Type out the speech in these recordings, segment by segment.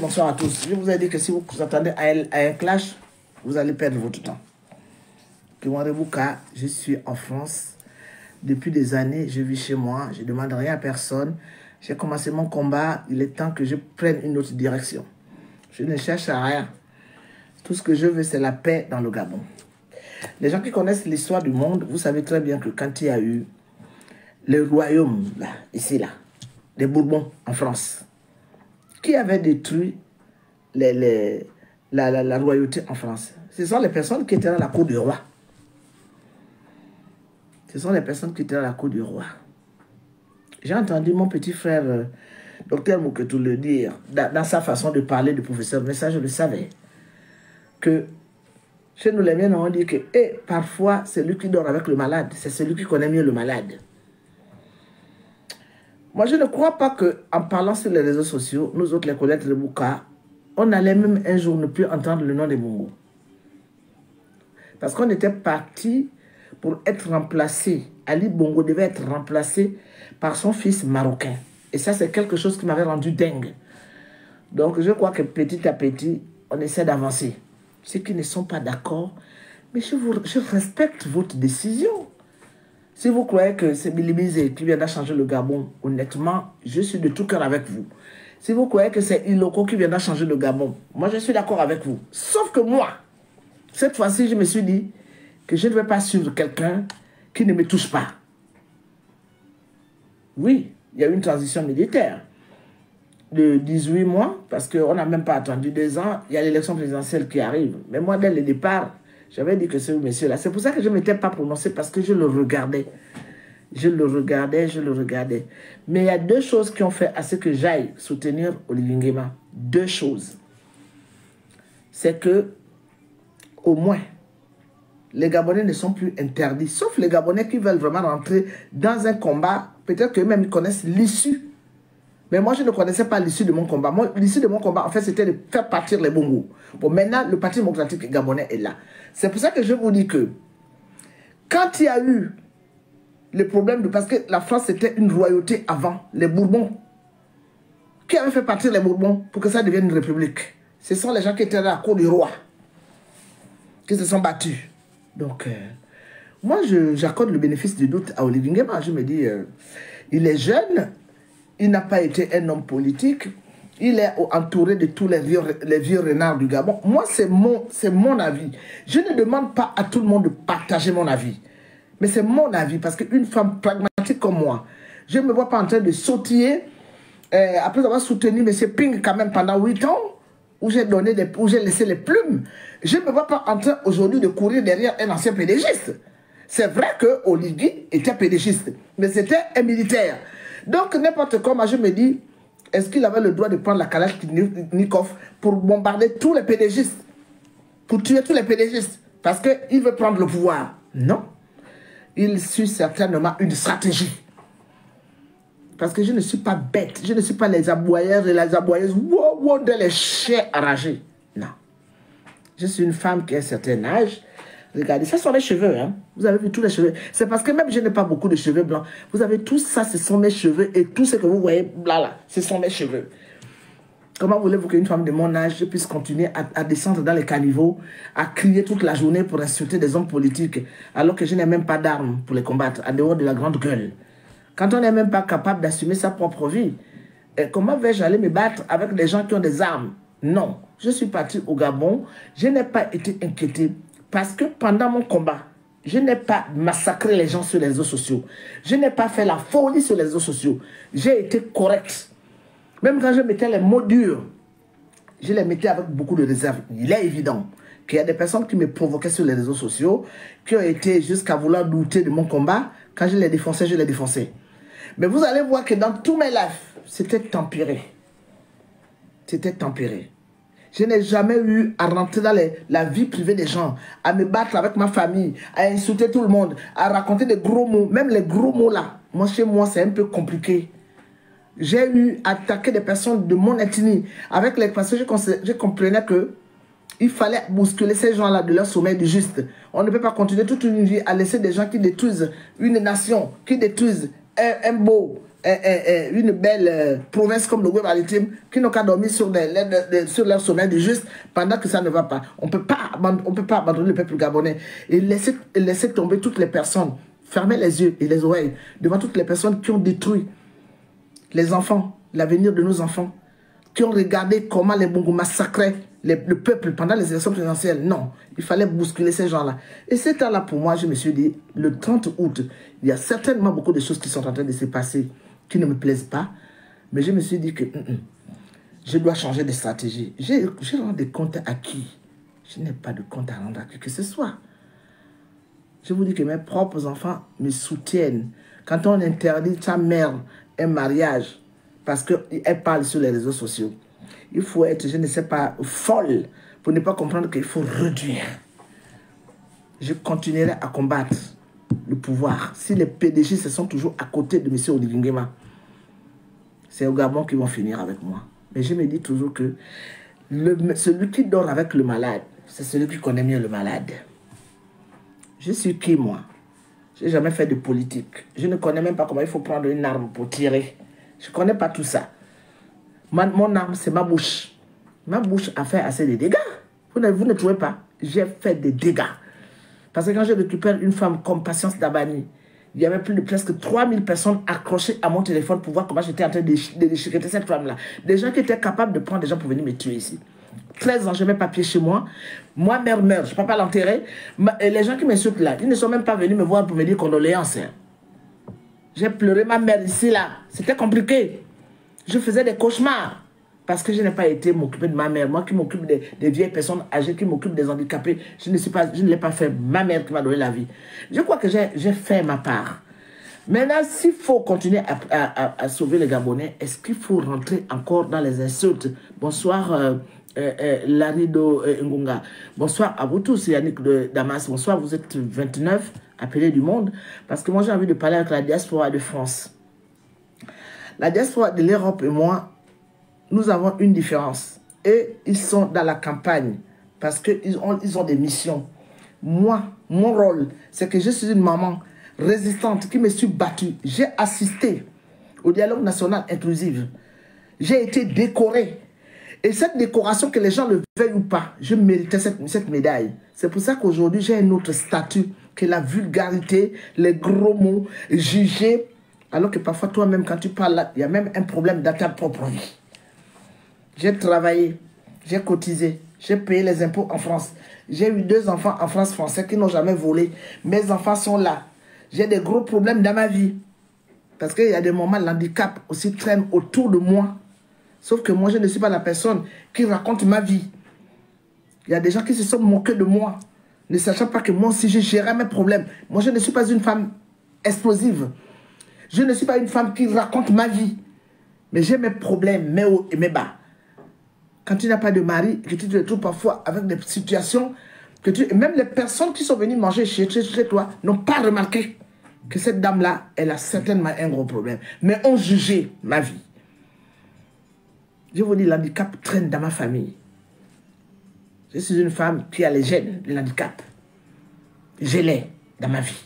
Bonsoir à tous. Je vous ai dit que si vous attendez à un clash, vous allez perdre votre temps. Je suis en France. Depuis des années, je vis chez moi. Je ne demande rien à personne. J'ai commencé mon combat. Il est temps que je prenne une autre direction. Je ne cherche à rien. Tout ce que je veux, c'est la paix dans le Gabon. Les gens qui connaissent l'histoire du monde, vous savez très bien que quand il y a eu le royaume, là, ici, là, des Bourbons en France, qui avait détruit la royauté en France? Ce sont les personnes qui étaient dans la cour du roi. Ce sont les personnes qui étaient dans la cour du roi. J'ai entendu mon petit frère, docteur Mouketou, le dire, dans sa façon de parler de professeur, mais ça je le savais, que chez nous les miens on dit que parfois c'est lui qui dort avec le malade, c'est celui qui connaît mieux le malade. Moi je ne crois pas qu'en parlant sur les réseaux sociaux, nous autres les collègues de Bouka, on allait même un jour ne plus entendre le nom de Bongo. Parce qu'on était parti pour être remplacé. Ali Bongo devait être remplacé par son fils marocain. Et ça, c'est quelque chose qui m'avait rendu dingue. Donc, je crois que petit à petit, on essaie d'avancer. Ceux qui ne sont pas d'accord, mais je respecte votre décision. Si vous croyez que c'est Bilibizé qui viendra changer le Gabon, honnêtement, je suis de tout cœur avec vous. Si vous croyez que c'est Iloko qui viendra changer le Gabon, moi, je suis d'accord avec vous. Sauf que moi, cette fois-ci, je me suis dit que je ne vais pas suivre quelqu'un qui ne me touche pas. Oui, il y a eu une transition militaire de 18 mois, parce qu'on n'a même pas attendu 2 ans, il y a l'élection présidentielle qui arrive. Mais moi, dès le départ, j'avais dit que ce monsieur-là, c'est pour ça que je ne m'étais pas prononcé, parce que je le regardais. Je le regardais. Mais il y a 2 choses qui ont fait à ce que j'aille soutenir Olivier Nguema. 2 choses. C'est que, au moins, les Gabonais ne sont plus interdits, sauf les Gabonais qui veulent vraiment rentrer dans un combat. Peut-être qu'eux-mêmes connaissent l'issue. Mais moi, je ne connaissais pas l'issue de mon combat. L'issue de mon combat, en fait, c'était de faire partir les Bongo. Bon, maintenant, le Parti démocratique gabonais est là. C'est pour ça que je vous dis que quand il y a eu le problème parce que la France était une royauté avant, les Bourbons, qui avaient fait partir les Bourbons pour que ça devienne une république? Ce sont les gens qui étaient à la cour du roi, qui se sont battus. Donc, moi, j'accorde le bénéfice du doute à Olivier Nguema. Je me dis, il est jeune, il n'a pas été un homme politique, il est entouré de tous les vieux renards du Gabon. Moi, c'est mon avis. Je ne demande pas à tout le monde de partager mon avis. Mais c'est mon avis, parce qu'une femme pragmatique comme moi, je ne me vois pas en train de sautiller, après avoir soutenu M. Ping quand même pendant 8 ans, où j'ai laissé les plumes. Je ne me vois pas en train aujourd'hui de courir derrière un ancien pédégiste. C'est vrai que Olivier était pédégiste, mais c'était un militaire. Donc n'importe comment, je me dis, est-ce qu'il avait le droit de prendre la Kalachnikov pour bombarder tous les pédégistes, pour tuer tous les pédégistes, parce qu'il veut prendre le pouvoir? Non. Il suit certainement une stratégie. Parce que je ne suis pas bête. Je ne suis pas les aboyeurs et les aboyeuses de les chiens arrachés. Non. Je suis une femme qui a un certain âge. Regardez, ça sont mes cheveux. Hein. Vous avez vu tous les cheveux. C'est parce que même je n'ai pas beaucoup de cheveux blancs. Vous avez tout ça, ce sont mes cheveux. Et tout ce que vous voyez là, ce sont mes cheveux. Comment voulez-vous qu'une femme de mon âge puisse continuer à descendre dans les caniveaux, à crier toute la journée pour insulter des hommes politiques, alors que je n'ai même pas d'armes pour les combattre, en dehors de la grande gueule? Quand on n'est même pas capable d'assumer sa propre vie, comment vais-je aller me battre avec des gens qui ont des armes? Non. Je suis parti au Gabon, je n'ai pas été inquiété parce que pendant mon combat, je n'ai pas massacré les gens sur les réseaux sociaux. Je n'ai pas fait la folie sur les réseaux sociaux. J'ai été correct. Même quand je mettais les mots durs, je les mettais avec beaucoup de réserve. Il est évident qu'il y a des personnes qui me provoquaient sur les réseaux sociaux, qui ont été jusqu'à vouloir douter de mon combat. Quand je les défonçais, je les défonçais. Mais vous allez voir que dans tous mes lives, c'était tempéré. C'était tempéré. Je n'ai jamais eu à rentrer dans la vie privée des gens, à me battre avec ma famille, à insulter tout le monde, à raconter des gros mots. Même les gros mots là, moi chez moi c'est un peu compliqué. J'ai eu à attaquer des personnes de mon ethnie parce que je comprenais que il fallait bousculer ces gens-là de leur sommeil du juste. On ne peut pas continuer toute une vie à laisser des gens qui détruisent une nation, qui détruisent un beau une belle province comme le Goué maritime, qui n'ont qu'à dormir sur leur sommeil de juste pendant que ça ne va pas. On ne peut pas abandonner le peuple gabonais et laisser tomber toutes les personnes, fermer les yeux et les oreilles devant toutes les personnes qui ont détruit les enfants, l'avenir de nos enfants, qui ont regardé comment les Bongo massacraient le peuple pendant les élections présidentielles. Non, il fallait bousculer ces gens-là. Et ce temps-là, pour moi, je me suis dit, le 30 août, il y a certainement beaucoup de choses qui sont en train de se passer qui ne me plaisent pas. Mais je me suis dit que je dois changer de stratégie. Je rends des comptes à qui? Je n'ai pas de compte à rendre à qui que ce soit. Je vous dis que mes propres enfants me soutiennent. Quand on interdit sa mère un mariage, parce qu'elle parle sur les réseaux sociaux, il faut être, je ne sais pas, folle pour ne pas comprendre qu'il faut réduire. Je continuerai à combattre le pouvoir. Si les PDG se sont toujours à côté de M. Olivier Nguema, c'est au Gabon qu'ils vont finir avec moi. Mais je me dis toujours que celui qui dort avec le malade, c'est celui qui connaît mieux le malade. Je suis qui, moi? Je n'ai jamais fait de politique. Je ne connais même pas comment il faut prendre une arme pour tirer. Je ne connais pas tout ça. Mon arme, c'est ma bouche. Ma bouche a fait assez de dégâts. Vous ne trouvez pas? J'ai fait des dégâts. Parce que quand je récupère une femme comme Patience Dabani, il y avait plus de presque 3000 personnes accrochées à mon téléphone pour voir comment j'étais en train de déchirer cette femme-là. Des gens qui étaient capables de prendre des gens pour venir me tuer ici. 13 ans, je n'ai pas pied chez moi. Moi, mère meurt, je ne peux pas l'enterrer. Les gens qui m'insultent là, ils ne sont même pas venus me voir pour me dire condoléances. J'ai pleuré ma mère ici, là. C'était compliqué. Je faisais des cauchemars. Parce que je n'ai pas été m'occuper de ma mère. Moi qui m'occupe des vieilles personnes âgées, qui m'occupe des handicapés, je ne l'ai pas fait. Ma mère qui m'a donné la vie. Je crois que j'ai fait ma part. Maintenant, s'il faut continuer à sauver les Gabonais, est-ce qu'il faut rentrer encore dans les insultes? Bonsoir, Larido Ngunga. Bonsoir à vous tous, Yannick de Damas. Bonsoir, vous êtes 29, appelés du monde. Parce que moi, j'ai envie de parler avec la diaspora de France. La diaspora de l'Europe et moi, nous avons une différence. Et ils sont dans la campagne parce qu'ils ont des missions. Moi, mon rôle, c'est que je suis une maman résistante qui me suis battue. J'ai assisté au dialogue national inclusif. J'ai été décorée. Et cette décoration, que les gens le veuillent ou pas, je méritais cette médaille. C'est pour ça qu'aujourd'hui, j'ai un autre statut que la vulgarité, les gros mots, jugés. Alors que parfois, toi-même, quand tu parles, il y a même un problème dans ta propre vie. J'ai travaillé, j'ai cotisé, j'ai payé les impôts en France. J'ai eu 2 enfants en France français qui n'ont jamais volé. Mes enfants sont là. J'ai des gros problèmes dans ma vie. Parce qu'il y a des moments, l'handicap aussi traîne autour de moi. Sauf que moi, je ne suis pas la personne qui raconte ma vie. Il y a des gens qui se sont moqués de moi, ne sachant pas que moi aussi, je gérais mes problèmes. Moi, je ne suis pas une femme explosive. Je ne suis pas une femme qui raconte ma vie. Mais j'ai mes problèmes, mes hauts et mes bas. Quand tu n'as pas de mari, que tu te retrouves parfois avec des situations, même les personnes qui sont venues manger chez toi n'ont pas remarqué que cette dame-là, elle a certainement un gros problème. Mais ont jugé ma vie. Je vous dis, l'handicap traîne dans ma famille. Je suis une femme qui a les gènes de l'handicap. Je l'ai dans ma vie.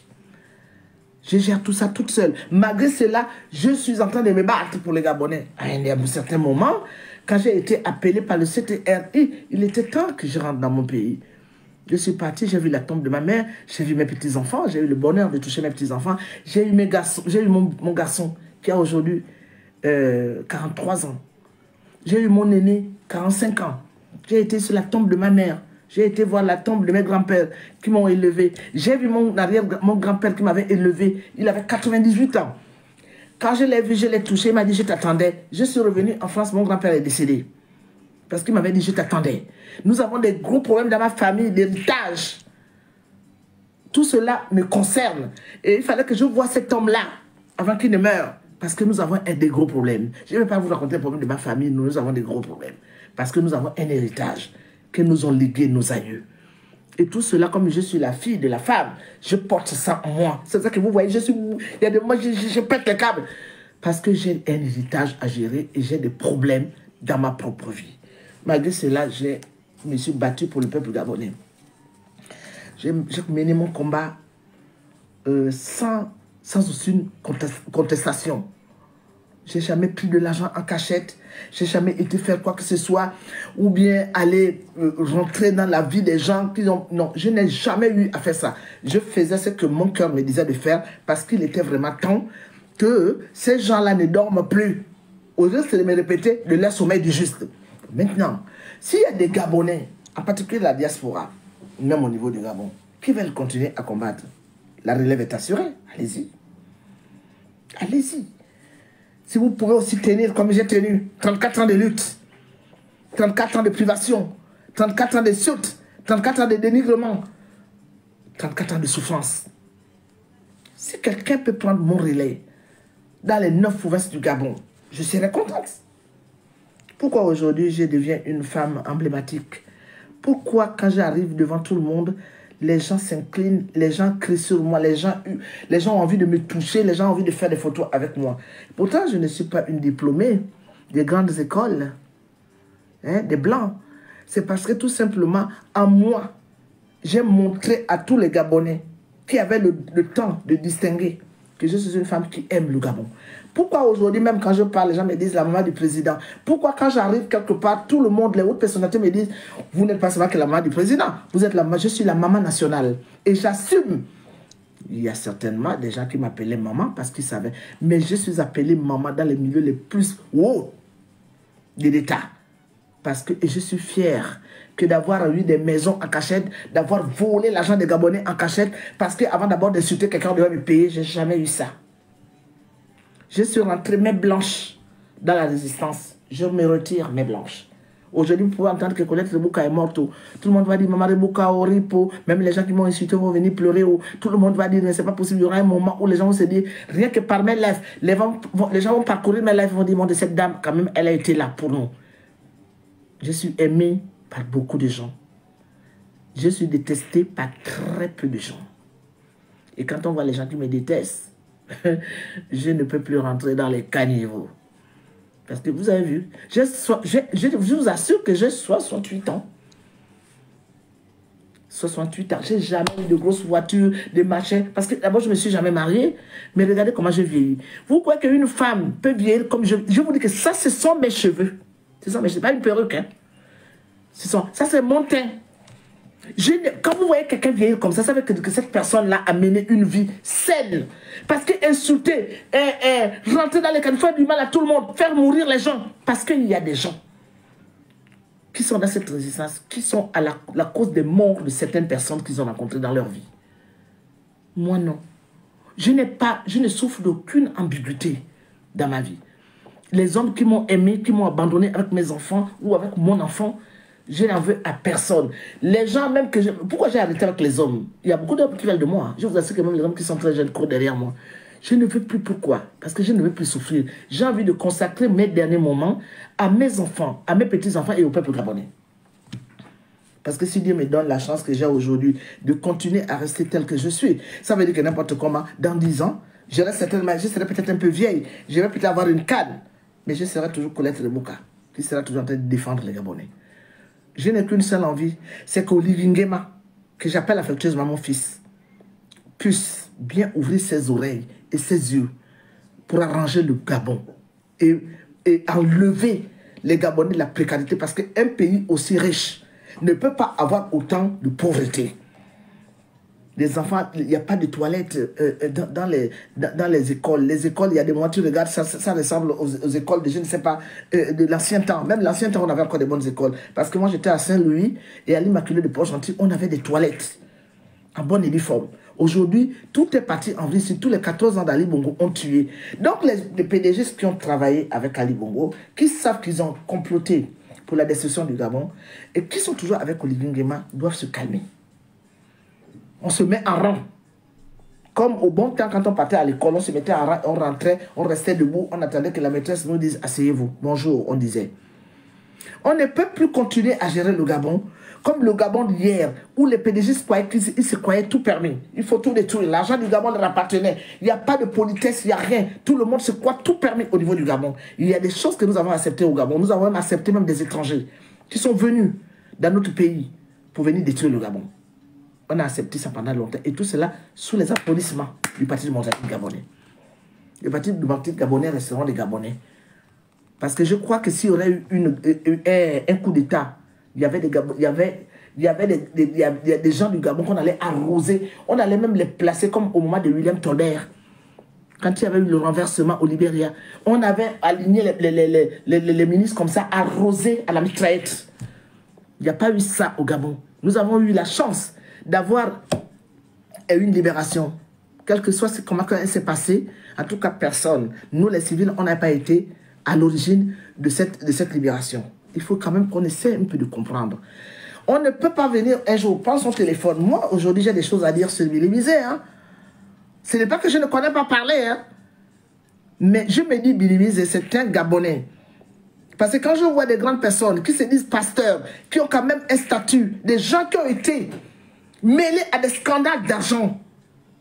Je gère tout ça toute seule. Malgré cela, je suis en train de me battre pour les Gabonais. À un certain moment, quand j'ai été appelé par le CTRI, il était temps que je rentre dans mon pays. Je suis parti, j'ai vu la tombe de ma mère, j'ai vu mes petits-enfants, j'ai eu le bonheur de toucher mes petits-enfants. J'ai eu mon garçon qui a aujourd'hui 43 ans. J'ai eu mon aîné, 45 ans. J'ai été sur la tombe de ma mère. J'ai été voir la tombe de mes grands-pères qui m'ont élevé. J'ai vu mon grand-père qui m'avait élevé. Il avait 98 ans. Quand je l'ai vu, je l'ai touché, il m'a dit « je t'attendais ». Je suis revenu en France, mon grand-père est décédé. Parce qu'il m'avait dit « je t'attendais ». Nous avons des gros problèmes dans ma famille, d'héritage. Tout cela me concerne. Et il fallait que je voie cet homme-là avant qu'il ne meure. Parce que nous avons des gros problèmes. Je ne vais pas vous raconter les problèmes de ma famille, nous avons des gros problèmes. Parce que nous avons un héritage que nous ont légué nos aïeux. Et tout cela, comme je suis la fille de la femme, je porte ça en moi. C'est ça que vous voyez, il y a des moments, je pète les câbles. Parce que j'ai un héritage à gérer et j'ai des problèmes dans ma propre vie. Malgré cela, je me suis battu pour le peuple gabonais. J'ai mené mon combat sans aucune contestation. J'ai jamais pris de l'argent en cachette. J'ai jamais été faire quoi que ce soit. Ou bien aller rentrer dans la vie des gens qui ont... Non, je n'ai jamais eu à faire ça. Je faisais ce que mon cœur me disait de faire parce qu'il était vraiment temps que ces gens-là ne dorment plus. Au lieu de me répéter de leur sommeil du juste. Maintenant, s'il y a des Gabonais, en particulier la diaspora, même au niveau du Gabon, qui veulent continuer à combattre, la relève est assurée. Allez-y. Allez-y. Si vous pouvez aussi tenir comme j'ai tenu, 34 ans de lutte, 34 ans de privation, 34 ans de saute, 34 ans de dénigrement, 34 ans de souffrance. Si quelqu'un peut prendre mon relais dans les 9 provinces du Gabon, je serai contente. Pourquoi aujourd'hui je deviens une femme emblématique? Pourquoi quand j'arrive devant tout le monde, les gens s'inclinent, les gens crient sur moi, les gens ont envie de me toucher, les gens ont envie de faire des photos avec moi. Pourtant, je ne suis pas une diplômée des grandes écoles, hein, des Blancs. C'est parce que tout simplement, en moi, j'ai montré à tous les Gabonais qui avaient le temps de distinguer que je suis une femme qui aime le Gabon. Pourquoi aujourd'hui, même quand je parle, les gens me disent la maman du président? Pourquoi quand j'arrive quelque part, tout le monde, les hautes personnalités me disent vous n'êtes pas seulement que la maman du président, vous êtes je suis la maman nationale. Et j'assume. Il y a certainement des gens qui m'appelaient maman parce qu'ils savaient. Mais je suis appelée maman dans les milieux les plus hauts de l'État. Parce que je suis fière que d'avoir eu des maisons en cachette, d'avoir volé l'argent des Gabonais en cachette, parce qu'avant d'abord d'insulter quelqu'un, on devait me payer. Je n'ai jamais eu ça. Je suis rentrée main blanche dans la résistance. Je me retire main blanche. Aujourd'hui, vous pouvez entendre que Colette Rebouka est morte. Tout le monde va dire Maman Rebouka au ripo. Même les gens qui m'ont insulté vont venir pleurer. Tout le monde va dire mais c'est pas possible. Il y aura un moment où les gens vont se dire rien que par mes lèvres. Les gens vont parcourir mes lèvres et vont dire mon, cette dame, quand même, elle a été là pour nous. Je suis aimée par beaucoup de gens. Je suis détestée par très peu de gens. Et quand on voit les gens qui me détestent, je ne peux plus rentrer dans les caniveaux. Parce que vous avez vu, je vous assure que j'ai 68 ans. 68 ans. Je n'ai jamais eu de grosses voitures, de machins. Parce que d'abord, je ne me suis jamais mariée. Mais regardez comment je vieillis. Vous croyez qu'une femme peut vieillir comme je vous dis que ça, ce sont mes cheveux. Ce sont mes cheveux. Pas une perruque. Hein. Ça, c'est mon teint. Quand vous voyez quelqu'un vieillir comme ça veut dire que cette personne-là a mené une vie saine. Parce qu'insulter, rentrer dans les canaux, faire du mal à tout le monde, faire mourir les gens. Parce qu'il y a des gens qui sont dans cette résistance, qui sont à la cause des morts de certaines personnes qu'ils ont rencontrées dans leur vie. Moi, non. Je ne souffre d'aucune ambiguïté dans ma vie. Les hommes qui m'ont aimé, qui m'ont abandonné avec mes enfants ou avec mon enfant, je n'en veux à personne. Les gens même que pourquoi j'ai arrêté avec les hommes? Il y a beaucoup d'hommes qui veulent de moi. Je vous assure que même les hommes qui sont très jeunes courent derrière moi. Je ne veux plus. Pourquoi? Parce que je ne veux plus souffrir. J'ai envie de consacrer mes derniers moments à mes enfants, à mes petits-enfants et au peuple gabonais. Parce que si Dieu me donne la chance que j'ai aujourd'hui de continuer à rester tel que je suis, ça veut dire que n'importe comment, dans 10 ans, je serai peut-être un peu vieille, je vais peut-être avoir une canne, mais je serai toujours Colette Rebouka, qui sera toujours en train de défendre les Gabonais. Je n'ai qu'une seule envie, c'est qu'Olivier Nguema, que j'appelle affectueusement mon fils, puisse bien ouvrir ses oreilles et ses yeux pour arranger le Gabon et enlever les Gabonais de la précarité, parce qu'un pays aussi riche ne peut pas avoir autant de pauvreté. Les enfants, il n'y a pas de toilettes dans les écoles. Les écoles, il y a des mois, tu regardes, ça ressemble aux écoles de, je ne sais pas, de l'ancien temps. Même l'ancien temps, on avait encore des bonnes écoles. Parce que moi, j'étais à Saint-Louis et à l'Immaculée de Port-Gentil, on avait des toilettes en bonne uniforme. Aujourd'hui, tout est parti en vrille. Tous les 14 ans d'Ali Bongo ont tué. Donc, les PDG qui ont travaillé avec Ali Bongo, qui savent qu'ils ont comploté pour la destruction du Gabon et qui sont toujours avec Olivier Nguema, doivent se calmer. On se met en rang. Comme au bon temps, quand on partait à l'école, on se mettait en rang, on rentrait, on restait debout, on attendait que la maîtresse nous dise « Asseyez-vous, bonjour », on disait. On ne peut plus continuer à gérer le Gabon comme le Gabon d'hier, où les PDG se croyaient tout permis. Il faut tout détruire. L'argent du Gabon leur appartenait. Il n'y a pas de politesse, il n'y a rien. Tout le monde se croit tout permis au niveau du Gabon. Il y a des choses que nous avons acceptées au Gabon. Nous avons même accepté même des étrangers qui sont venus dans notre pays pour venir détruire le Gabon. On a accepté ça pendant longtemps. Et tout cela sous les applaudissements du Parti démocratique gabonais. Les partis démocratiques gabonais resteront des Gabonais. Parce que je crois que s'il y aurait eu un coup d'État, il y avait des gens du Gabon qu'on allait arroser. On allait même les placer comme au moment de William Tolbert. Quand il y avait eu le renversement au Libéria, on avait aligné les ministres comme ça, arrosés à la mitraillette. Il n'y a pas eu ça au Gabon. Nous avons eu la chance d'avoir une libération. Quel que soit comment elle s'est passée, en tout cas personne, nous les civils, on n'a pas été à l'origine de cette libération. Il faut quand même qu'on essaie un peu de comprendre. On ne peut pas venir un jour prendre son téléphone. Moi, aujourd'hui, j'ai des choses à dire sur Billy hein. Ce n'est pas que je ne connais pas parler, hein. Mais je me dis, Billy c'est un Gabonais. Parce que quand je vois des grandes personnes qui se disent pasteurs, qui ont quand même un statut, des gens qui ont été mêlés à des scandales d'argent,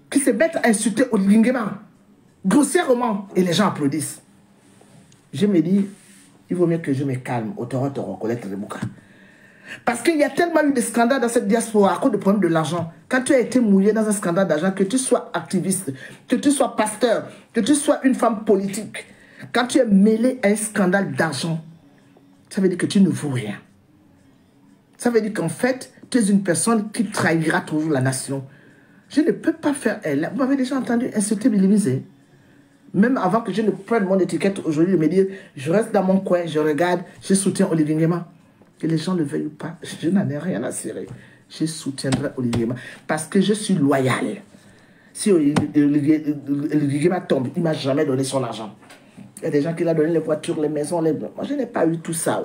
qui se mettent à insulter Olivier Nguema, grossièrement, et les gens applaudissent. Je me dis, il vaut mieux que je me calme au Toro Colette Rebouka. Parce qu'il y a tellement eu de scandales dans cette diaspora à cause du problème de l'argent. Quand tu as été mouillé dans un scandale d'argent, que tu sois activiste, que tu sois pasteur, que tu sois une femme politique, quand tu es mêlé à un scandale d'argent, ça veut dire que tu ne vaux rien. Ça veut dire qu'en fait, tu es une personne qui trahira toujours la nation. Je ne peux pas faire elle. Vous m'avez déjà entendu insulter Billy. Même avant que je ne prenne mon étiquette aujourd'hui, de me dire, je reste dans mon coin, je regarde, je soutiens Olivier Nguema. Que les gens le veuillent ou pas, je n'en ai rien à cirer. Je soutiendrai Olivier Nguema parce que je suis loyal. Si Olivier Nguema tombe, il ne m'a jamais donné son argent. Il y a des gens qui l'ont donné les voitures, les maisons, les... Moi, je n'ai pas eu tout ça.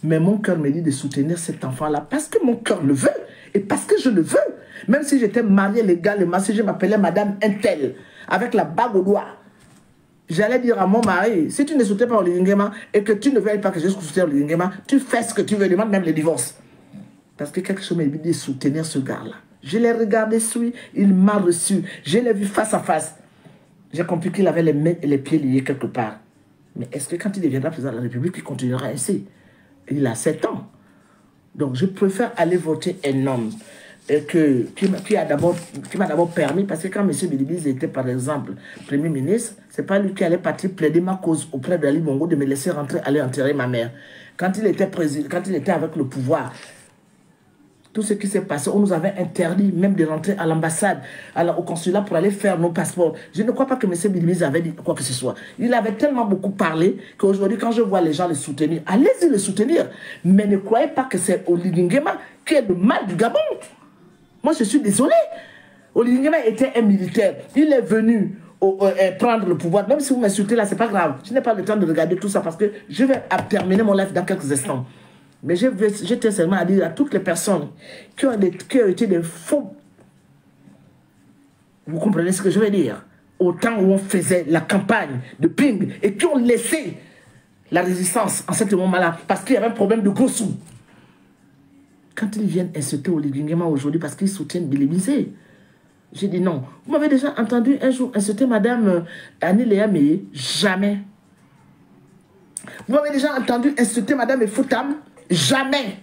Mais mon cœur me dit de soutenir cet enfant-là parce que mon cœur le veut et parce que je le veux. Même si j'étais mariée légalement, si je m'appelais Madame Intel, avec la bague au doigt, j'allais dire à mon mari, si tu ne soutiens pas Olivier Nguema et que tu ne veux pas que je soutienne Olivier Nguema, tu fais ce que tu veux, demande même le divorce. Parce que quelque chose m'a dit de soutenir ce gars-là. Je l'ai regardé sur lui, il m'a reçu, je l'ai vu face à face. J'ai compris qu'il avait les mains et les pieds liés quelque part. Mais est-ce que quand il deviendra président de la République, il continuera ainsi? Il a 7 ans. Donc je préfère aller voter un homme qui m'a d'abord permis, parce que quand M. Bilibiz était par exemple Premier ministre, c'est pas lui qui allait partir plaider ma cause auprès de Ali Bongo de me laisser aller enterrer ma mère. Quand il était président, quand il était avec le pouvoir, tout ce qui s'est passé, on nous avait interdit même de rentrer à l'ambassade, au consulat pour aller faire nos passeports. Je ne crois pas que M. Bilibiz avait dit quoi que ce soit. Il avait tellement beaucoup parlé qu'aujourd'hui, quand je vois les gens le soutenir, allez-y le soutenir. Mais ne croyez pas que c'est Olivier Nguema qui est le mal du Gabon. Moi, je suis désolé. Olivier Nguema était un militaire. Il est venu prendre le pouvoir. Même si vous m'insultez là, c'est pas grave. Je n'ai pas le temps de regarder tout ça parce que je vais terminer mon live dans quelques instants. Mais je tiens seulement à dire à toutes les personnes qui ont été des faux. Vous comprenez ce que je veux dire? Au temps où on faisait la campagne de Ping et qui ont laissé la résistance en ce moment-là parce qu'il y avait un problème de gros sous. Quand ils viennent insulter Olivier Nguema aujourd'hui parce qu'ils soutiennent Billy, j'ai dit non. Vous m'avez déjà entendu un jour insulter Madame Annie Léa Meye? Jamais. Vous m'avez déjà entendu insulter Madame Efoutam? Jamais.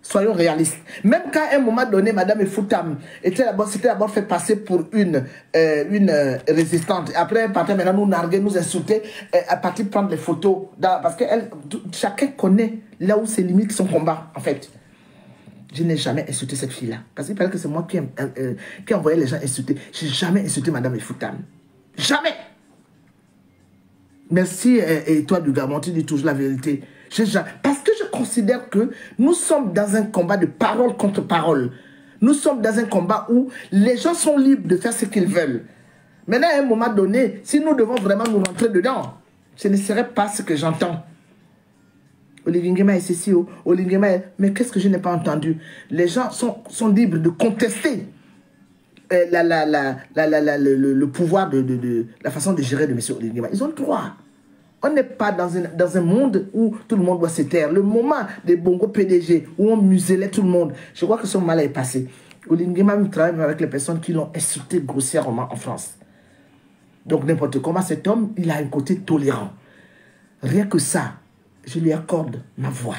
Soyons réalistes. Même quand à un moment donné, Madame Efoutam s'était d'abord fait passer pour une résistante. Après, elle partait maintenant nous narguer, nous insulter, à partir prendre les photos. Parce que chacun connaît là où se limite son combat, en fait. Je n'ai jamais insulté cette fille-là. Parce qu'il paraît que c'est moi qui envoyais les gens insulter. Je n'ai jamais insulté Madame Efoutam. Jamais. Merci, et toi du Gabon, tu dis toujours la vérité. Parce que je considère que nous sommes dans un combat de parole contre parole. Nous sommes dans un combat où les gens sont libres de faire ce qu'ils veulent. Maintenant, à un moment donné, si nous devons vraiment nous rentrer dedans, ce ne serait pas ce que j'entends. Olivier Nguema est ceci, Olivier Nguema est... Mais qu'est-ce que je n'ai pas entendu? Les gens sont libres de contester le pouvoir de la façon de gérer de M. Olivier Nguema. Ils ont le droit. On n'est pas dans un monde où tout le monde doit se taire. Le moment des Bongo PDG, où on muselait tout le monde, je crois que ce moment-là est passé. Olivier Nguema travaille avec les personnes qui l'ont insulté grossièrement en France. Donc n'importe comment, cet homme, il a un côté tolérant. Rien que ça, je lui accorde ma voix.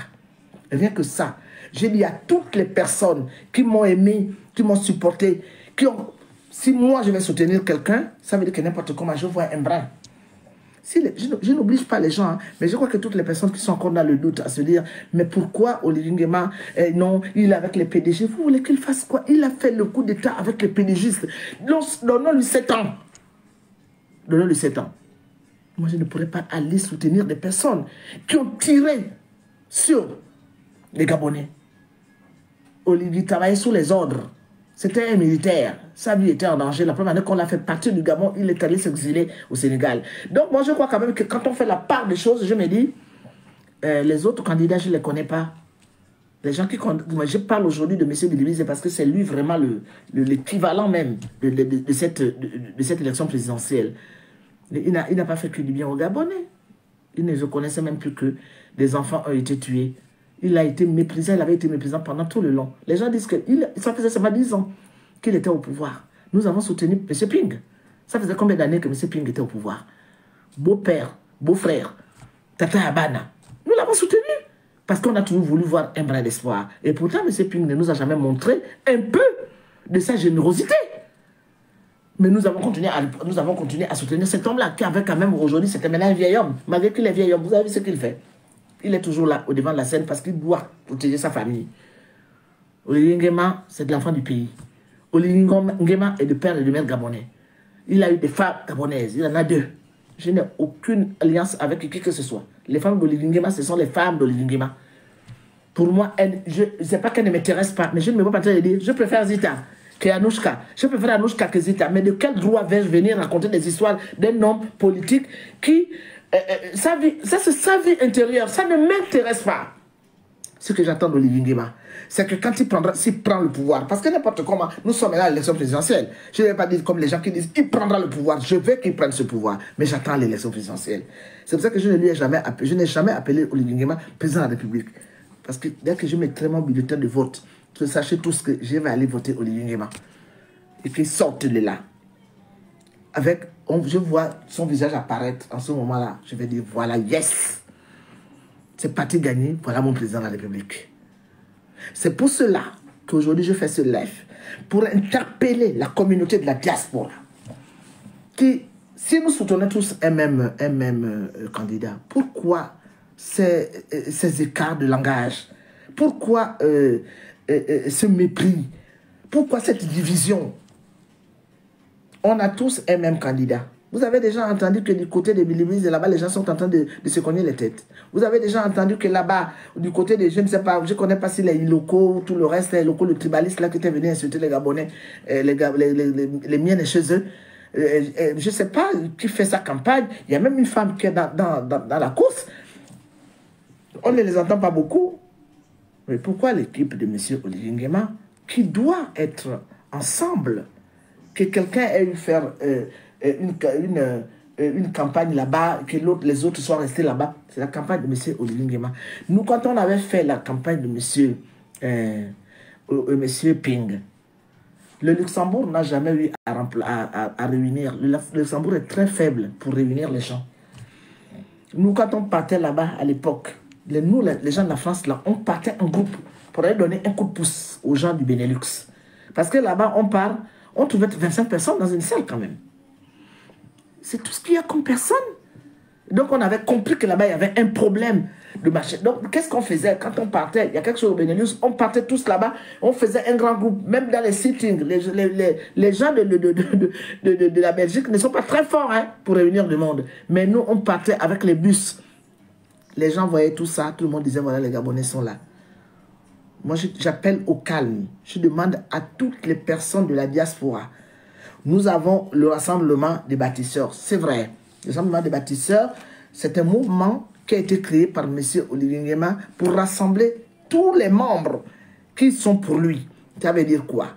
Rien que ça. Je dis à toutes les personnes qui m'ont aimé, qui m'ont supporté, qui ont Si moi, je vais soutenir quelqu'un, ça veut dire que n'importe comment, je vois un brin. Si je n'oblige pas les gens, hein, mais je crois que toutes les personnes qui sont encore dans le doute à se dire, mais pourquoi Olivier Nguema, non, il est avec les PDG, vous voulez qu'il fasse quoi? Il a fait le coup d'État avec les PDGistes. Donnons-lui 7 ans. Donnons-lui 7 ans. Moi, je ne pourrais pas aller soutenir des personnes qui ont tiré sur les Gabonais. Olivier travaillait sous les ordres. C'était un militaire. Sa vie était en danger. La première année qu'on l'a fait partir du Gabon, il est allé s'exiler au Sénégal. Donc moi, je crois quand même que quand on fait la part des choses, je me dis, les autres candidats, je ne les connais pas. Les gens qui... Moi, je parle aujourd'hui de M. Bidibise parce que c'est lui vraiment l'équivalent même de cette élection présidentielle. Il n'a pas fait que du bien aux Gabonais. Il ne reconnaissait même plus que des enfants ont été tués. Il a été méprisé, il avait été méprisant pendant tout le long. Les gens disent que ça faisait seulement 10 ans qu'il était au pouvoir. Nous avons soutenu M. Ping. Ça faisait combien d'années que M. Ping était au pouvoir? Beau-père, beau-frère, Tata Abana. Nous l'avons soutenu parce qu'on a toujours voulu voir un brin d'espoir. Et pourtant, M. Ping ne nous a jamais montré un peu de sa générosité. Mais nous avons continué à soutenir cet homme-là, qui avait quand même aujourd'hui, c'était maintenant un vieil homme. Malgré qu'il est vieil homme, vous avez vu ce qu'il fait? Il est toujours là, au devant de la scène, parce qu'il doit protéger sa famille. Olivier Nguema, c'est de l'enfant du pays. Olivier Nguema est de père et de mère gabonais. Il a eu des femmes gabonaises, il en a 2. Je n'ai aucune alliance avec qui que ce soit. Les femmes d'Olivier Nguema, ce sont les femmes d'Olivier Nguema. Pour moi, je ne sais pas qu'elle ne m'intéresse pas, mais je ne me vois pas en train de dire, je préfère Zita que Anouchka. Je préfère Anouchka que Zita. Mais de quel droit vais-je venir raconter des histoires d'un homme politique qui... ça c'est sa vie intérieure, ça ne m'intéresse pas. Ce que j'attends d'Olivier Nguema, c'est que quand s'il prend le pouvoir, parce que n'importe comment, nous sommes là à l'élection présidentielle. Je ne vais pas dire comme les gens qui disent, il prendra le pouvoir, je veux qu'il prenne ce pouvoir, mais j'attends l'élection présidentielle. C'est pour ça que je n'ai jamais appelé Olivier Nguema président de la République. Parce que dès que je mettrai mon bulletin de vote, que sachez tous que je vais aller voter Olivier Nguema. Et qu'il sorte de là. Je vois son visage apparaître en ce moment-là. Je vais dire, voilà, yes. C'est parti gagner, voilà mon président de la République. C'est pour cela qu'aujourd'hui je fais ce live. Pour interpeller la communauté de la diaspora. Qui, si nous soutenons tous un même candidat, pourquoi ces écarts de langage? Pourquoi ce mépris? Pourquoi cette division? On a tous un même candidat. Vous avez déjà entendu que du côté des Bilibis, là-bas, les gens sont en train de se cogner les têtes. Vous avez déjà entendu que là-bas, du côté des, je ne sais pas, je ne connais pas si les locaux, tout le reste, les locaux, le tribaliste là qui était venu insulter les Gabonais, les miens chez eux. Je ne sais pas qui fait sa campagne. Il y a même une femme qui est dans la course. On ne les entend pas beaucoup. Mais pourquoi l'équipe de M. Olivier Nguema, qui doit être ensemble, que quelqu'un ait eu faire une campagne là-bas, que les autres soient restés là-bas, c'est la campagne de M. Olivier Nguema. Nous, quand on avait fait la campagne de M. Ping, le Luxembourg n'a jamais eu à réunir. Le Luxembourg est très faible pour réunir les gens. Nous, quand on partait là-bas à l'époque, les gens de la France, là, on partait en groupe pour aller donner un coup de pouce aux gens du Benelux. Parce que là-bas, on trouvait 25 personnes dans une salle quand même. C'est tout ce qu'il y a comme personne. Donc, on avait compris que là-bas, il y avait un problème de marché. Donc, qu'est-ce qu'on faisait quand on partait? Il y a quelque chose au Benelux, on partait tous là-bas, on faisait un grand groupe, même dans les sittings. Les gens de la Belgique ne sont pas très forts pour réunir le monde. Mais nous, on partait avec les bus. Les gens voyaient tout ça, tout le monde disait, voilà, les Gabonais sont là. Moi, j'appelle au calme. Je demande à toutes les personnes de la diaspora. Nous avons le rassemblement des bâtisseurs. C'est vrai. Le rassemblement des bâtisseurs, c'est un mouvement qui a été créé par M. Olivier Nguema pour rassembler tous les membres qui sont pour lui. Ça veut dire quoi?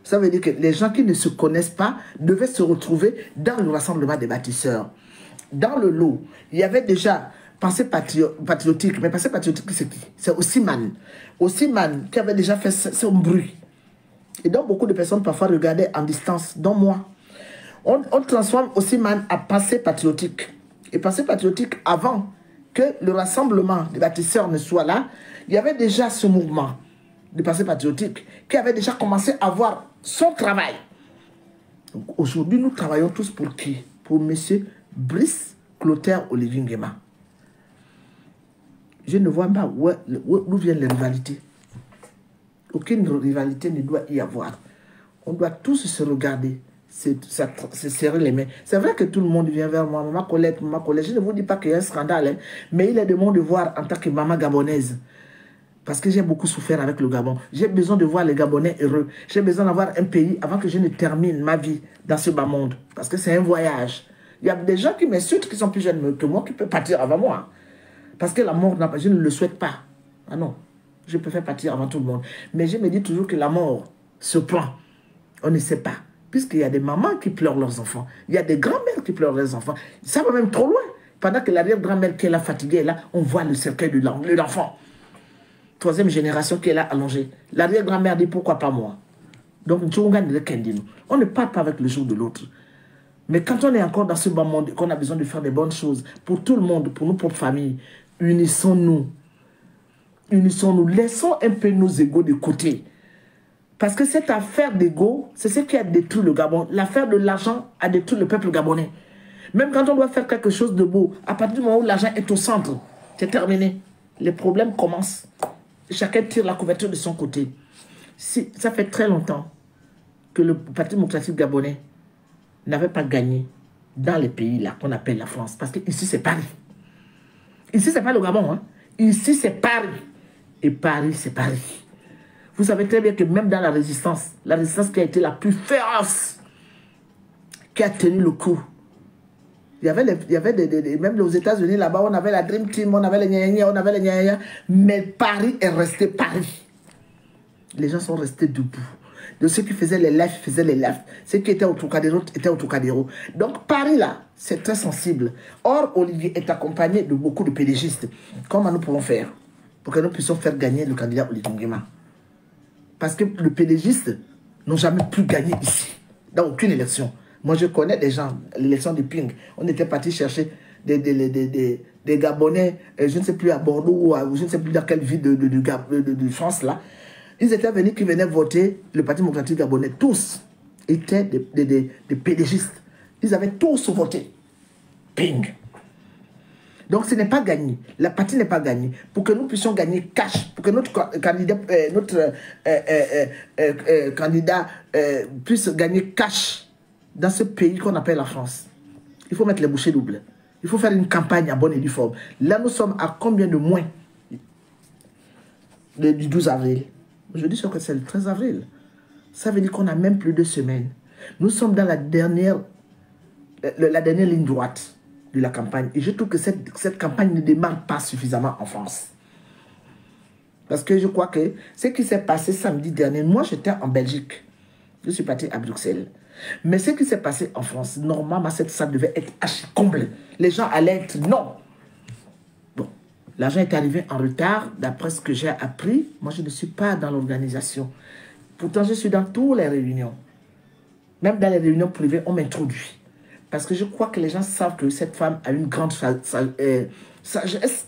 Ça veut dire que les gens qui ne se connaissent pas devaient se retrouver dans le rassemblement des bâtisseurs. Dans le lot, il y avait déjà Pensée patriotique. Mais Pensée patriotique, c'est qui? C'est Ossiman. Ossiman qui avait déjà fait son bruit. Et donc, beaucoup de personnes parfois regardaient en distance, dont moi. On transforme Ossiman à Pensée patriotique. Et Pensée patriotique, avant que le rassemblement des bâtisseurs ne soit là, il y avait déjà ce mouvement de Pensée patriotique qui avait déjà commencé à voir son travail. Aujourd'hui, nous travaillons tous pour qui? Pour M. Brice Clotaire Olivier Nguema. Je ne vois pas d'où viennent les rivalités. Aucune rivalité ne doit y avoir. On doit tous se regarder, se serrer les mains. C'est vrai que tout le monde vient vers moi, maman Colette. Je ne vous dis pas qu'il y a un scandale, hein, mais il est de mon devoir en tant que maman gabonaise. Parce que j'ai beaucoup souffert avec le Gabon. J'ai besoin de voir les Gabonais heureux. J'ai besoin d'avoir un pays avant que je ne termine ma vie dans ce bas monde. Parce que c'est un voyage. Il y a des gens qui m'insultent, qui sont plus jeunes que moi, qui peuvent partir avant moi. Parce que la mort, je ne le souhaite pas. Ah non, je préfère partir avant tout le monde. Mais je me dis toujours que la mort se prend. On ne sait pas. Puisqu'il y a des mamans qui pleurent leurs enfants. Il y a des grands-mères qui pleurent leurs enfants. Ça va même trop loin. Pendant que l'arrière-grand-mère qui est là fatiguée, là, on voit le cercueil de l'enfant. Troisième génération qui est là allongée. L'arrière-grand-mère dit pourquoi pas moi. Donc, on ne parle pas avec le jour de l'autre. Mais quand on est encore dans ce bas monde, qu'on a besoin de faire des bonnes choses pour tout le monde, pour nos propres familles, unissons-nous. Unissons-nous. Laissons un peu nos égos de côté. Parce que cette affaire d'ego, c'est ce qui a détruit le Gabon. L'affaire de l'argent a détruit le peuple gabonais. Même quand on doit faire quelque chose de beau, à partir du moment où l'argent est au centre, c'est terminé. Les problèmes commencent. Chacun tire la couverture de son côté. Si, ça fait très longtemps que le Parti démocratique gabonais n'avait pas gagné dans les pays là qu'on appelle la France. Parce que ici, c'est Paris. Ici, c'est pas le Gabon. Hein. Ici, c'est Paris. Et Paris, c'est Paris. Vous savez très bien que même dans la résistance qui a été la plus féroce, qui a tenu le coup, il y avait même aux États-Unis, là-bas, on avait la Dream Team, on avait les gna-gna, on avait les gna-gna, mais Paris est resté Paris. Les gens sont restés debout. De ceux qui faisaient les lives, faisaient les lives. Ceux qui étaient au Trocadéro, étaient au Trocadéro. Donc Paris, là, c'est très sensible. Or, Olivier est accompagné de beaucoup de pédégistes. Comment nous pouvons faire pour que nous puissions faire gagner le candidat Olivier Nguema? Parce que les pédégistes n'ont jamais pu gagner ici, dans aucune élection. Moi, je connais des gens, l'élection de Ping, on était parti chercher des Gabonais, je ne sais plus à Bordeaux, ou je ne sais plus dans quelle ville de France, là. Ils étaient venus, qui venaient voter le Parti démocratique gabonais. Tous étaient des pédégistes. Ils avaient tous voté. Ping. Donc, ce n'est pas gagné. La partie n'est pas gagnée. Pour que nous puissions gagner cash, pour que notre candidat puisse gagner cash dans ce pays qu'on appelle la France, il faut mettre les bouchées doubles. Il faut faire une campagne à bonne et due forme. Là, nous sommes à combien de moins du 12 avril? Je dis que c'est le 13 avril. Ça veut dire qu'on a même plus de semaines. Nous sommes dans la dernière ligne droite de la campagne. Et je trouve que cette campagne ne démarre pas suffisamment en France. Parce que je crois que ce qui s'est passé samedi dernier, moi j'étais en Belgique. Je suis parti à Bruxelles. Mais ce qui s'est passé en France, normalement, cette salle devait être archi-comble. Les gens allaient être non. Bon, l'argent est arrivé en retard, d'après ce que j'ai appris. Moi, je ne suis pas dans l'organisation. Pourtant, je suis dans toutes les réunions. Même dans les réunions privées, on m'introduit. Parce que je crois que les gens savent que cette femme a une grande sagesse.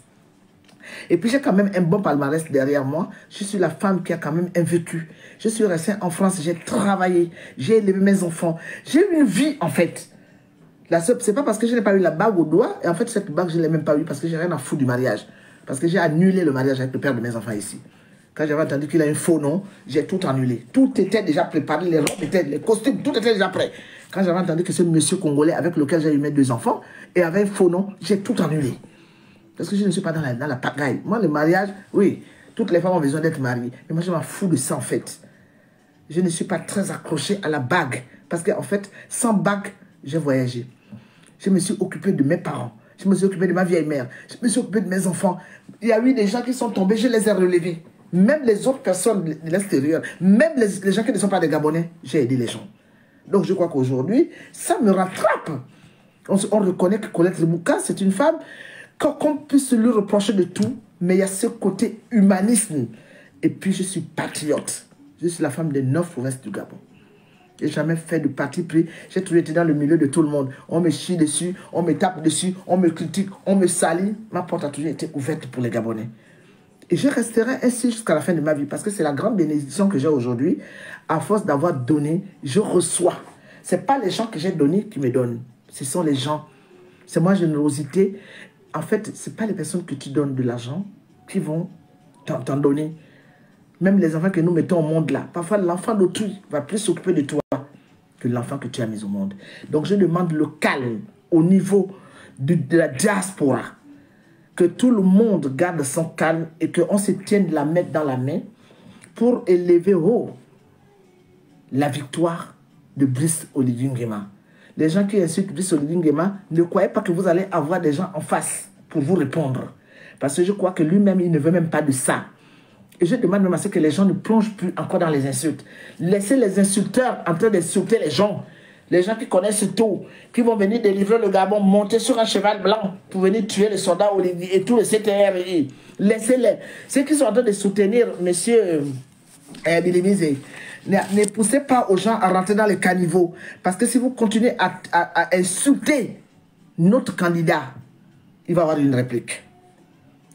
Et puis j'ai quand même un bon palmarès derrière moi. Je suis la femme qui a quand même un vécu. Je suis restée en France, j'ai travaillé, j'ai élevé mes enfants. J'ai eu une vie en fait. C'est pas parce que je n'ai pas eu la bague au doigt. Et en fait cette bague je ne l'ai même pas eu parce que j'ai rien à foutre du mariage. Parce que j'ai annulé le mariage avec le père de mes enfants ici. Quand j'avais entendu qu'il a un faux nom, j'ai tout annulé. Tout était déjà préparé, les robes étaient, les costumes, tout était déjà prêt. Quand j'avais entendu que ce monsieur congolais avec lequel j'ai eu mes 2 enfants et avait un faux nom, j'ai tout annulé. Parce que je ne suis pas dans la pagaille. Moi, le mariage, oui, toutes les femmes ont besoin d'être mariées. Mais moi, je m'en fous de ça, en fait. Je ne suis pas très accroché à la bague. Parce qu'en fait, sans bague, j'ai voyagé. Je me suis occupé de mes parents. Je me suis occupé de ma vieille mère. Je me suis occupé de mes enfants. Il y a eu des gens qui sont tombés, je les ai relevés. Même les autres personnes de l'extérieur, même les gens qui ne sont pas des Gabonais, j'ai aidé les gens. Donc, je crois qu'aujourd'hui, ça me rattrape. On reconnaît que Colette Lebouka, c'est une femme qu'on puisse lui reprocher de tout, mais il y a ce côté humanisme. Et puis, je suis patriote. Je suis la femme des 9 provinces du Gabon. Je n'ai jamais fait de parti pris. J'ai toujours été dans le milieu de tout le monde. On me chie dessus, on me tape dessus, on me critique, on me salit. Ma porte a toujours été ouverte pour les Gabonais. Et je resterai ainsi jusqu'à la fin de ma vie, parce que c'est la grande bénédiction que j'ai aujourd'hui. À force d'avoir donné, je reçois. Ce n'est pas les gens que j'ai donnés qui me donnent. Ce sont les gens. C'est moi, générosité. En fait, ce n'est pas les personnes que tu donnes de l'argent qui vont t'en donner. Même les enfants que nous mettons au monde là. Parfois, l'enfant d'autrui va plus s'occuper de toi que l'enfant que tu as mis au monde. Donc, je demande le calme au niveau de la diaspora. Que tout le monde garde son calme et qu'on se tienne la main dans la main pour élever haut la victoire de Brice Oligui Nguema. Les gens qui insultent Brice Oligui Nguema, ne croyez pas que vous allez avoir des gens en face pour vous répondre. Parce que je crois que lui-même, il ne veut même pas de ça. Et je demande même à ce que les gens ne plongent plus encore dans les insultes. Laissez les insulteurs en train d'insulter les gens. Les gens qui connaissent tout, qui vont venir délivrer le Gabon, monter sur un cheval blanc pour venir tuer les soldats Olivier et tous les CTRI. Laissez-les. Ceux qui sont en train de soutenir M. Bilimize, ne poussez pas aux gens à rentrer dans les caniveaux. Parce que si vous continuez à insulter notre candidat, il va avoir une réplique.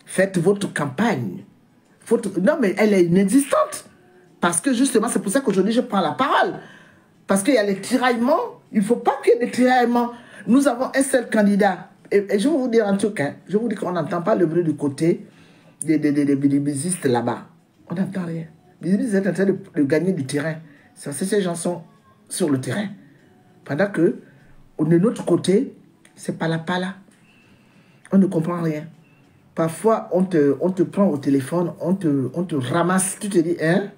Faites votre campagne. Non, mais elle est inexistante. Parce que justement, c'est pour ça qu'aujourd'hui, je prends la parole. Parce qu'il y a les tiraillements. Il ne faut pas qu'il y ait des tiraillements. Nous avons un seul candidat. Et je vais vous dire un truc. Hein. Je vous dis qu'on n'entend pas le bruit du côté des bilibisistes là-bas. On n'entend rien. Les bilibistes sont en train de gagner du terrain. Ces gens sont sur le terrain. Pendant que, de notre côté, c'est pas là. On ne comprend rien. Parfois, on te prend au téléphone, on te ramasse. Tu te dis, hein?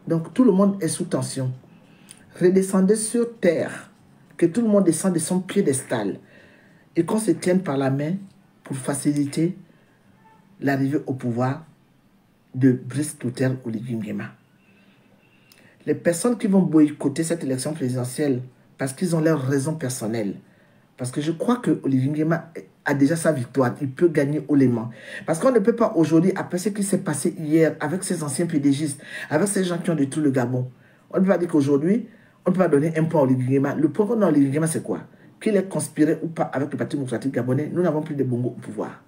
Donc, tout le monde est sous tension. Redescendez sur terre. Que tout le monde descende de son piédestal. Et qu'on se tienne par la main pour faciliter l'arrivée au pouvoir de Brice Oligui Nguema. Les personnes qui vont boycotter cette élection présidentielle parce qu'ils ont leurs raisons personnelles. Parce que je crois que Oligui Nguema a déjà sa victoire. Il peut gagner haut les mains. Parce qu'on ne peut pas aujourd'hui, après ce qui s'est passé hier avec ces anciens PDGistes, avec ces gens qui ont détruit le Gabon, on ne peut pas dire qu'aujourd'hui, on ne peut pas donner un point à Oligui Nguema. Le point qu'on a à Oligui Nguema, c'est quoi? Qu'il ait conspiré ou pas avec le Parti démocratique gabonais, nous n'avons plus de bongo au pouvoir.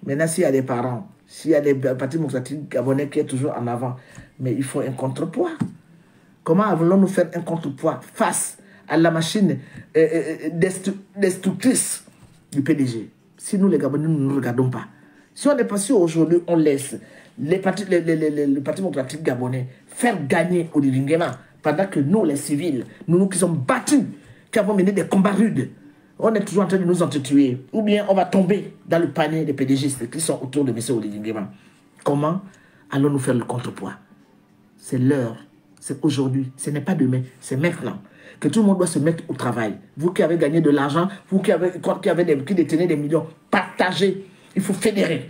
Maintenant, s'il y a des parents, s'il y a des Partis démocratiques gabonais qui est toujours en avant, mais il faut un contrepoids. Comment allons-nous faire un contrepoids face à la machine destructrice du PDG? Si nous, les Gabonais, nous ne regardons pas. Si on est passé aujourd'hui, on laisse le Parti démocratique gabonais faire gagner Oligui Nguema, pendant que nous, les civils, nous qui sommes battus, qui avons mené des combats rudes, on est toujours en train de nous entretuer. Ou bien on va tomber dans le panier des PDGistes qui sont autour de M. Oligui Nguema. Comment allons-nous faire le contrepoids? C'est l'heure. C'est aujourd'hui, ce n'est pas demain, c'est maintenant. Que tout le monde doit se mettre au travail. Vous qui avez gagné de l'argent, vous qui détenez des millions, partagez. Il faut fédérer.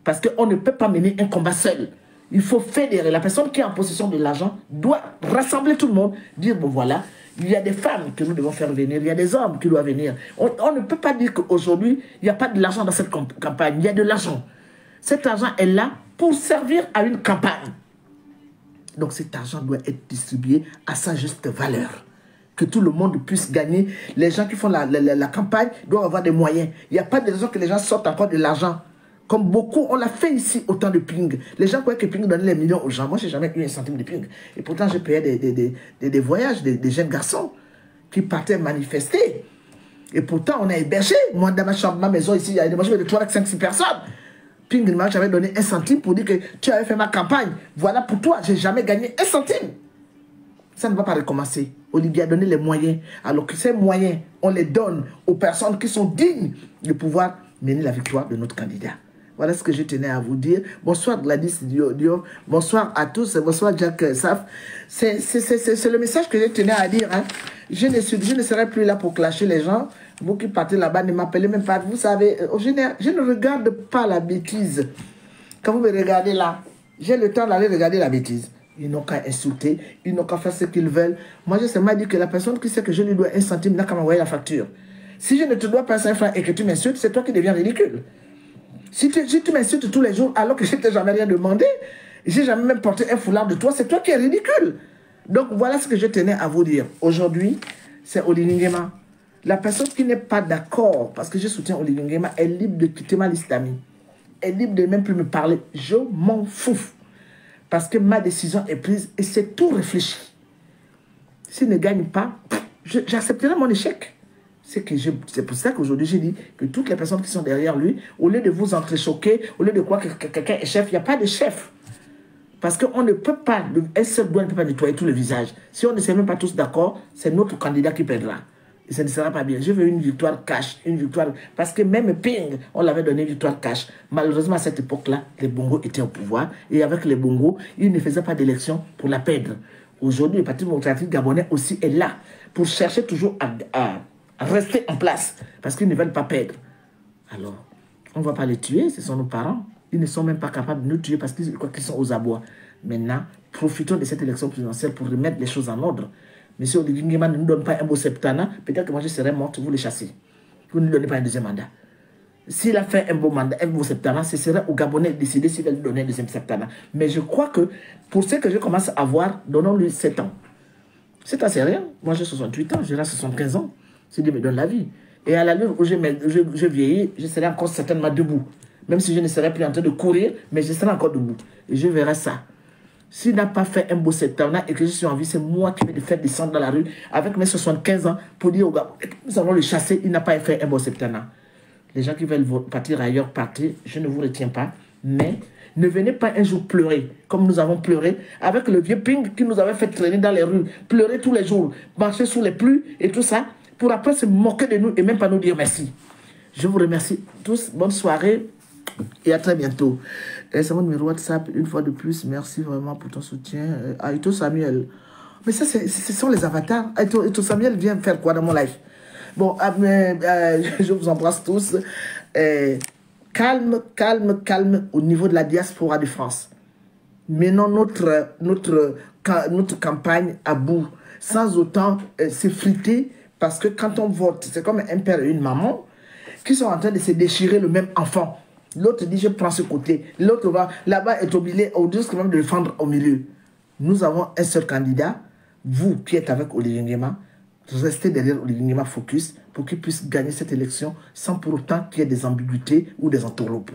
Parce qu'on ne peut pas mener un combat seul. Il faut fédérer. La personne qui est en possession de l'argent doit rassembler tout le monde, dire, bon voilà, il y a des femmes que nous devons faire venir, il y a des hommes qui doivent venir. On ne peut pas dire qu'aujourd'hui, il n'y a pas de l'argent dans cette campagne. Il y a de l'argent. Cet argent est là pour servir à une campagne. Donc cet argent doit être distribué à sa juste valeur. Que tout le monde puisse gagner. Les gens qui font la campagne doivent avoir des moyens. Il n'y a pas de raison que les gens sortent encore de l'argent. Comme beaucoup, on l'a fait ici au temps de Ping. Les gens croyaient que Ping donnait les millions aux gens. Moi, je n'ai jamais eu un centime de Ping. Et pourtant, j'ai payé des voyages, des jeunes garçons qui partaient manifester. Et pourtant, on a hébergé. Moi, dans ma chambre, ma maison ici, il y a des maisons de 3 avec 5, 6 personnes. Ping, j'avais donné un centime pour dire que tu avais fait ma campagne. Voilà pour toi, je n'ai jamais gagné un centime. Ça ne va pas recommencer. Olivier a donné les moyens. Alors que ces moyens, on les donne aux personnes qui sont dignes de pouvoir mener la victoire de notre candidat. Voilà ce que je tenais à vous dire. Bonsoir Gladys Dio. Bonsoir à tous. Bonsoir Jack Saf. C'est le message que je tenais à dire. Hein. Je ne serai plus là pour clasher les gens. Vous qui partez là-bas, ne m'appelez même pas. Vous savez, je ne regarde pas la bêtise. Quand vous me regardez là, j'ai le temps d'aller regarder la bêtise. Ils n'ont qu'à insulter, ils n'ont qu'à faire ce qu'ils veulent. Moi, je sais mal dire que la personne qui sait que je lui dois un centime n'a qu'à m'envoyer la facture. Si je ne te dois pas 5 francs et que tu m'insultes, c'est toi qui deviens ridicule. Si tu m'insultes tous les jours alors que je ne t'ai jamais rien demandé, j'ai jamais même porté un foulard de toi, c'est toi qui es ridicule. Donc voilà ce que je tenais à vous dire. Aujourd'hui, c'est Oligui Nguema. La personne qui n'est pas d'accord, parce que je soutiens Oligui Nguema, est libre de quitter ma liste d'amis. Elle est libre de même plus me parler. Je m'en fous. Parce que ma décision est prise et c'est tout réfléchi. S'il ne gagne pas, j'accepterai mon échec. C'est pour ça qu'aujourd'hui, j'ai dit que toutes les personnes qui sont derrière lui, au lieu de vous entrechoquer, au lieu de croire que quelqu'un est chef, il n'y a pas de chef. Parce qu'on ne peut pas, un seul doigt ne peut pas nettoyer tout le visage. Si on ne s'est même pas tous d'accord, c'est notre candidat qui perdra. Et ça ne sera pas bien. Je veux une victoire cash, une victoire... Parce que même Ping, on l'avait donné une victoire cash. Malheureusement, à cette époque-là, les Bongo étaient au pouvoir. Et avec les Bongo, ils ne faisaient pas d'élection pour la perdre. Aujourd'hui, le Parti démocratique gabonais aussi est là pour chercher toujours à rester en place. Parce qu'ils ne veulent pas perdre. Alors, on ne va pas les tuer, ce sont nos parents. Ils ne sont même pas capables de nous tuer parce qu'ils sont aux abois. Maintenant, profitons de cette élection présidentielle pour remettre les choses en ordre. Monsieur Oligui Nguema ne nous donne pas un beau septennat, peut-être que moi je serais morte, vous le chassez. Vous ne lui donnez pas un deuxième mandat. S'il a fait un beau mandat, un beau septennat, ce serait aux Gabonais de décider s'il va lui donner un deuxième septennat. Mais je crois que pour ce que je commence à voir, donnons-lui 7 ans. 7 ans, c'est rien. Moi j'ai 68 ans, j'aurai 75 ans. Si Dieu me donne la vie. Et à l'allure où je vieillis, je serai encore certainement debout. Même si je ne serai plus en train de courir, mais je serai encore debout. Et je verrai ça. S'il n'a pas fait un beau septennat et que je suis en vie, c'est moi qui vais le faire descendre dans la rue avec mes 75 ans pour dire aux gars, nous allons le chasser, il n'a pas fait un beau septennat. Les gens qui veulent partir ailleurs, partez, je ne vous retiens pas, mais ne venez pas un jour pleurer, comme nous avons pleuré, avec le vieux Ping qui nous avait fait traîner dans les rues, pleurer tous les jours, marcher sous les pluies et tout ça, pour après se moquer de nous et même pas nous dire merci. Je vous remercie tous, bonne soirée et à très bientôt. C'est mon numéro WhatsApp, une fois de plus, merci vraiment pour ton soutien. Aïto Samuel, mais ça, ce sont les avatars. Aïto Samuel vient faire quoi dans mon live? Bon, je vous embrasse tous. Calme, calme, calme au niveau de la diaspora de France. Menons notre campagne à bout, sans autant s'effriter, parce que quand on vote, c'est comme un père et une maman qui sont en train de se déchirer le même enfant. L'autre dit, je prends ce côté. L'autre va, là-bas, est obligé même de le défendre au milieu. Nous avons un seul candidat. Vous qui êtes avec Oligui Nguema, restez derrière Oligui Nguema focus pour qu'il puisse gagner cette élection sans pour autant qu'il y ait des ambiguïtés ou des entourloupes.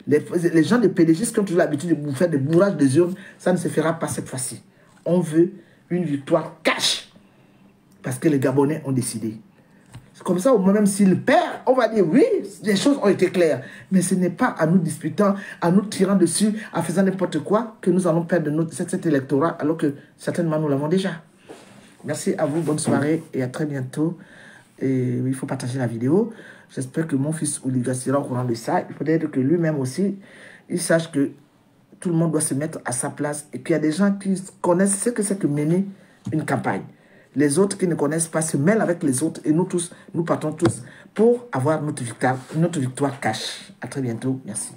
Les gens des PDG qui ont toujours l'habitude de faire des bourrages des urnes, ça ne se fera pas cette fois-ci. On veut une victoire cash parce que les Gabonais ont décidé. Comme ça, au moins même s'il perd, on va dire oui, les choses ont été claires. Mais ce n'est pas à nous disputant, à nous tirant dessus, à faisant n'importe quoi, que nous allons perdre cet électorat, alors que certainement nous l'avons déjà. Merci à vous, bonne soirée et à très bientôt. Et il faut partager la vidéo. J'espère que mon fils Ouliga sera au courant de ça. Il faudrait que lui-même aussi, il sache que tout le monde doit se mettre à sa place et qu'il y a des gens qui connaissent ce que c'est que mener une campagne. Les autres qui ne connaissent pas se mêlent avec les autres et nous tous, nous partons tous pour avoir notre victoire cash. À très bientôt. Merci.